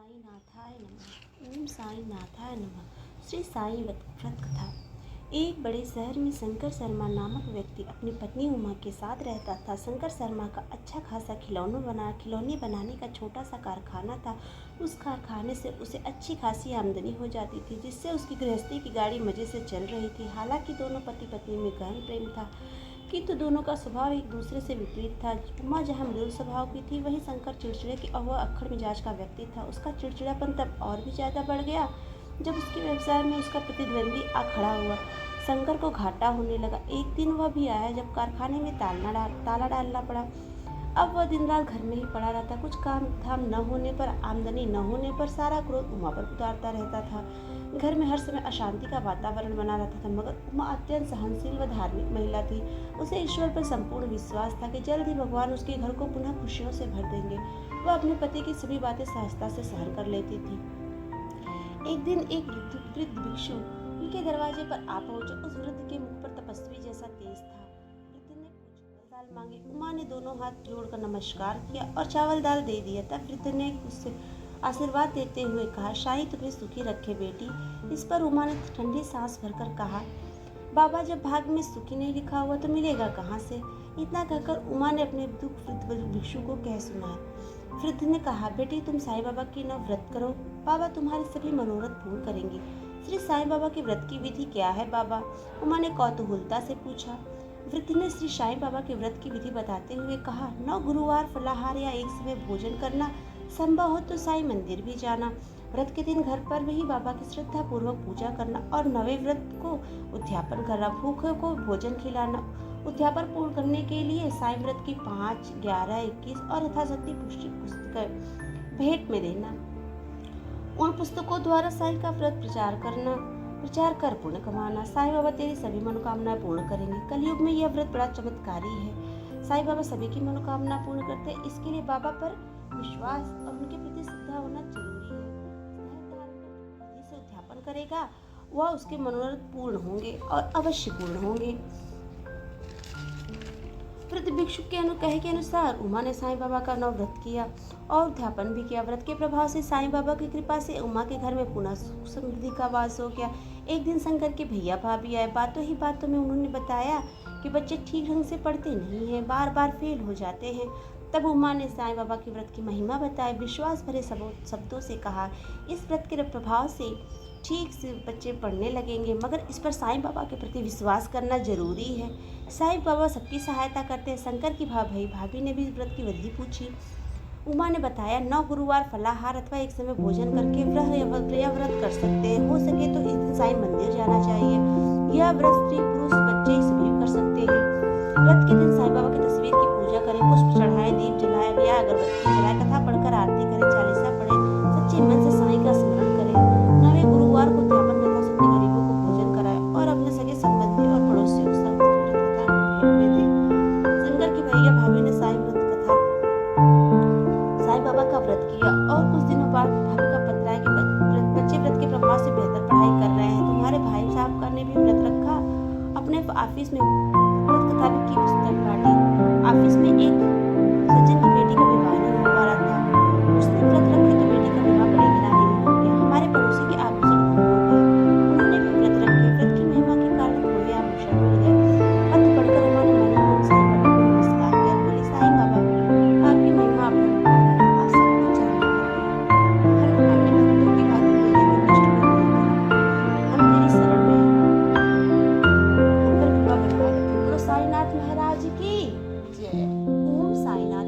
साईनाथाय नमः। ओम साईनाथाय नमः। श्री साई व्रत कथा। एक बड़े शहर में शंकर शर्मा नामक व्यक्ति अपनी पत्नी उमा के साथ रहता था। शंकर शर्मा का अच्छा खासा खिलौने बनाने का छोटा सा कारखाना था। उस कारखाने से उसे अच्छी खासी आमदनी हो जाती थी, जिससे उसकी गृहस्थी की गाड़ी मज़े से चल रही थी। हालांकि दोनों पति पत्नी में गहन प्रेम था, किंतु दोनों का स्वभाव एक दूसरे से विपरीत था। उमा जहाँ मृदुल स्वभाव की थी, वहीं शंकर चिड़चिड़े की और वह अक्खड़ मिजाज का व्यक्ति था। उसका चिड़चिड़ापन तब और भी ज़्यादा बढ़ गया जब उसके व्यवसाय में उसका प्रतिद्वंदी आ खड़ा हुआ। शंकर को घाटा होने लगा। एक दिन वह भी आया जब कारखाने में ताला डालना पड़ा। अब वह दिन रात घर में ही पड़ा रहता। कुछ काम धाम न होने पर, आमदनी न होने पर सारा क्रोध उमा पर उतारता रहता था। घर में हर समय अशांति का वातावरण बना रहता था। मगर उमा अत्यंत सहनशील व धार्मिक महिला थी। उसे ईश्वर पर संपूर्ण विश्वास था कि जल्द ही भगवान उसके घर को पुनः खुशियों से भर देंगे। वह अपने पति की सभी बातें सहजता से सहन कर लेती थी। एक दिन एक वृद्ध भिक्षु उनके दरवाजे पर आ पहुंचा। उस वृद्ध के मुख पर तपस्वी जैसा तेज था। वृद्ध ने कुछ दाल मांगे। उमा ने दोनों हाथ जोड़कर नमस्कार किया और चावल दाल दे दिया। तब वृद्ध ने उससे आशीर्वाद देते हुए कहा, शाही तुम्हें सुखी रखे बेटी। इस पर उमा ने ठंडी सांस भरकर कहा, बाबा जब भाग में सुखी नहीं लिखा हुआ तो मिलेगा कहाँ से। इतना कहकर उमा ने अपने दुख वृद्ध भिक्षु को कह सुनाया। वृद्ध ने कहा, बेटी तुम साईं बाबा की न व्रत करो, बाबा तुम्हारे सभी मनोरथ पूर्ण करेंगे। श्री साईं बाबा के व्रत की विधि क्या है बाबा? उमा ने कौतूहलता से पूछा। वृद्ध ने श्री साईं बाबा के व्रत की विधि बताते हुए कहा, 9 गुरुवार फलाहार या एक समय भोजन करना, संभव हो तो साईं मंदिर भी जाना, व्रत के दिन घर पर भी बाबा की श्रद्धा पूर्वक पूजा करना और नवे व्रत को उद्यापन करना, भूखे को भोजन खिलाना। उद्यापन पूर्ण करने के लिए साईं व्रत की 5, 11, 21 और यथाशक्ति पुस्तकें भेंट में देना। उन पुस्तकों द्वारा साईं का व्रत प्रचार कर पुण्य कमाना। साईं बाबा तेरी सभी मनोकामनाएं पूर्ण करेंगे। कलयुग में यह व्रत बड़ा चमत्कारी है। साईं बाबा सभी की मनोकामना पूर्ण करते हैं। इसके लिए बाबा पर विश्वास और उनके प्रति श्रद्धा होना जरूरी है। से उद्यापन करेगा वह उसके मनोरथ पूर्ण होंगे और अवश्य पूर्ण होंगे। वृद्ध भिक्षु के कहे के अनुसार उमा ने साईं बाबा का नौ व्रत किया और उद्यापन भी किया। व्रत के प्रभाव से साईं बाबा की कृपा से उमा के घर में पुनः सुख समृद्धि का वास हो गया। एक दिन शंकर के भैया भाभी आए। बातों ही बातों में उन्होंने बताया कि बच्चे ठीक ढंग से पढ़ते नहीं हैं, बार बार फेल हो जाते हैं। तब उमा ने साईं बाबा के व्रत की महिमा बताई। विश्वास भरे शब्दों से कहा, इस व्रत के प्रभाव से ठीक से बच्चे पढ़ने लगेंगे, मगर इस पर साईं बाबा के प्रति विश्वास करना जरूरी है। साईं बाबा सबकी सहायता करते हैं। शंकर की भाभी ने भी व्रत की विधि पूछी। उमा ने बताया, 9 गुरुवार फलाहार अथवा एक समय भोजन करके व्रत कर सकते हैं। हो सके तो इस दिन साईं मंदिर जाना चाहिए। यह व्रत स्त्री पुरुष बच्चे सभी कर सकते हैं। व्रत के दिन साईं बाबा की तस्वीर की पूजा करें, पुष्प चढ़ाएं, दीप जलाएं या अगरबत्ती जलाएं, कथा पढ़कर आरती करें, चालीसा पढ़ें, सच्चे मन से साईं का स्मरण करें। 9वें गुरुवार को उद्यापन तथा सभी गरीबों को भोजन कराएं और अपने सगे संबंधी और पड़ोसियों को सर्व तथा भेंट में दें। शंकर की भैया भाभी ने साईं बाबा का व्रत किया और कुछ दिनों बाद भाभी का पत्र आया कि बच्चे व्रत के प्रभाव से बेहतर पढ़ाई कर रहे हैं। तुम्हारे भाई साहब का ने भी व्रत रखा, अपने ऑफिस में व्रत कथा की पुस्तक बांटी। ऑफिस में एक सज्जन की बेटी का विवाह नहीं हो पा रहा था। उसने व्रत रखे तो बेटी का विवाह बड़े घराने में हो गया। हमारे पड़ोसी के आभूषण गुम हो गए, उन्होंने भी व्रत रखे। व्रत की महिमा के कारण खोए आभूषण मिल गए। पत्र पढ़कर उन्होंने मन ही मन साईं बाबा को नमस्कार किया। बोले, साईं बाबा आपकी महिमा अपरंपार है, आप सब कुछ जानने वाले हैं। हम अपने भक्तों की बातें हृदय में कष्ट को दूर करें। हम तेरी शरण में हम पर कृपा बरकरार रखें। बोलो साईनाथ महाराज की जय। ओम साईनाथ।